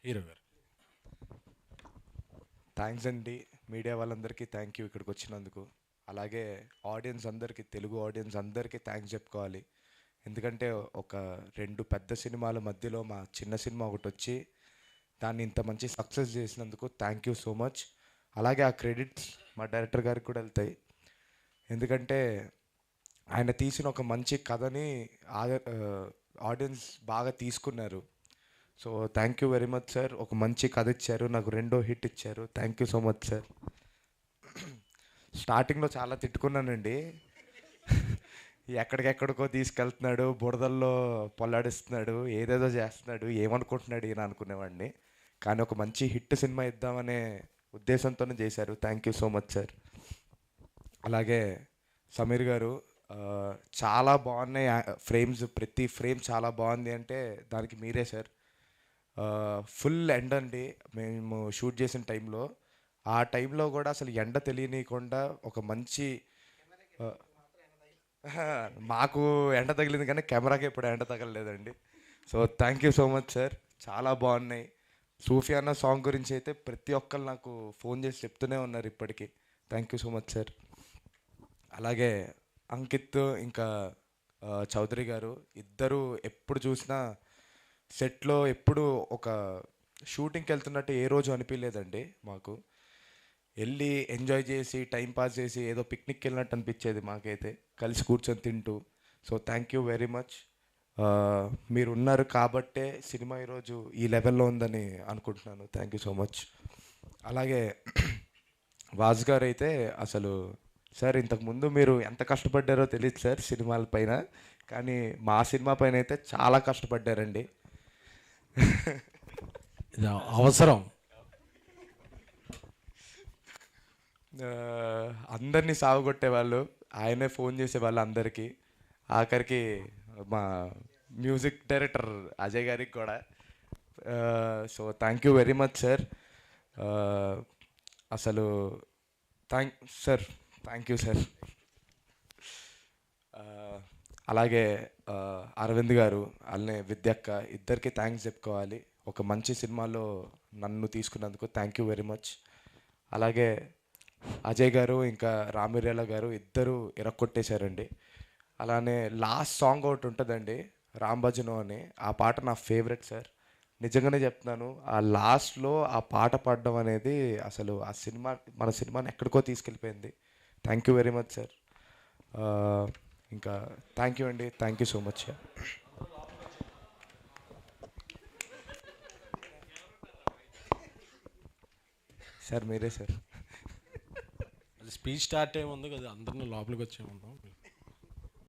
Hero గారు. Thanks అండి. Media వాళ్ళందరికీ థ్యాంక్ యూ ఇక్కడికి వచ్చినందుకు. అలాగే ఆడియన్స్ అందరికీ, తెలుగు ఆడియన్స్ అందరికీ థ్యాంక్స్ చెప్పుకోవాలి. ఎందుకంటే ఒక రెండు పెద్ద సినిమాల మధ్యలో మా చిన్న సినిమా ఒకటి వచ్చి దాన్ని ఇంత మంచి సక్సెస్ చేసినందుకు థ్యాంక్ యూ సో మచ్. అలాగే ఆ క్రెడిట్స్ మా డైరెక్టర్ గారికి కూడా వెళ్తాయి. ఎందుకంటే ఆయన తీసిన ఒక మంచి కథని ఆడియన్స్ బాగా తీసుకున్నారు. So thank you very much sir. ఒక మంచి కథ ఇచ్చారు, నాకు రెండో హిట్ ఇచ్చారు. Thank you so much sir. స్టార్టింగ్లో చాలా తిట్టుకున్నానండి. ఎక్కడికెక్కడికో తీసుకెళ్తున్నాడు, బురదల్లో పొల్లాడిస్తున్నాడు, ఏదేదో చేస్తున్నాడు, ఏమనుకుంటున్నాడు ఈయన అనుకునేవాడిని. కానీ ఒక మంచి హిట్ సినిమా ఇద్దామనే ఉద్దేశంతోనే చేశారు. Thank you so much sir. అలాగే సమీర్ గారు, ఆ, చాలా బాగున్నాయి ఫ్రేమ్స్, ప్రతి ఫ్రేమ్ చాలా బాగుంది అంటే దానికి మీరే సార్. ఫుల్ ఎండ అండి మేము షూట్ చేసిన టైంలో. ఆ టైంలో కూడా అసలు ఎండ తెలియనీయకుండా ఒక మంచి ఆ, మాకు ఎండ తగిలింది కానీ కెమెరాకి ఎప్పుడు ఎండ తగలలేదండి. So thank you so much sir. చాలా బాగున్నాయి. సూఫియానా సాంగ్ గురించి అయితే ప్రతి ఒక్కరు నాకు ఫోన్ చేసి చెప్తూనే ఉన్నారు ఇప్పటికీ. Thank you so much sir. అలాగే అంకిత్ ఇంకా చౌదరి గారు ఇద్దరు ఎప్పుడు చూసినా సెట్లో ఎప్పుడు ఒక షూటింగ్కి వెళ్తున్నట్టు ఏ రోజు అనిపించలేదండి మాకు. వెళ్ళి ఎంజాయ్ చేసి టైం పాస్ చేసి ఏదో పిక్నిక్కి వెళ్ళినట్టు అనిపించేది మాకైతే, కలిసి కూర్చొని తింటూ. So thank you very much. మీరు ఉన్నారు కాబట్టే సినిమా ఈరోజు ఈ లెవెల్లో ఉందని అనుకుంటున్నాను. Thank you so much. అలాగే వాజ్ గారు అయితే అసలు సార్, ఇంతకుముందు మీరు ఎంత కష్టపడ్డారో తెలియదు సార్ సినిమాల పైన, కానీ మా సినిమా పైన అయితే చాలా కష్టపడ్డారండి. ఇది అవసరం. ఆ, అందరినీ సాగుకొట్టేవాళ్ళు, ఆయనే ఫోన్ చేసేవాళ్ళు అందరికీ. ఆఖరికి మా మ్యూజిక్ డైరెక్టర్ అజయ్ గారికి కూడా. So thank you very much sir. అసలు thank sir, thank you sir. అలాగే అరవింద్ గారు, అలానే విద్యక్క, ఇద్దరికి థ్యాంక్స్ చెప్పుకోవాలి. ఒక మంచి సినిమాలో నన్ను తీసుకున్నందుకు థ్యాంక్ యూ వెరీ మచ్. అలాగే అజయ్ గారు ఇంకా రామిరేల గారు ఇద్దరు ఇరక్కొట్టేశారండి. అలానే లాస్ట్ సాంగ్ ఒకటి ఉంటుందండి, రామ్ భజనో అని. ఆ పాట నా ఫేవరెట్ సార్. నిజంగానే చెప్తున్నాను, ఆ లాస్ట్లో ఆ పాట పాడడం అనేది అసలు ఆ సినిమా, మన సినిమాని ఎక్కడికో తీసుకెళ్ళిపోయింది. Thank you very much sir. ఇంకా థ్యాంక్ యూ అండి. Thank you so much. Sir మీరే సార్. అది స్పీచ్ స్టార్ట్ అయ్యే ముందు కదా అందరినీ లోపలికి వచ్చేయమన్నాం.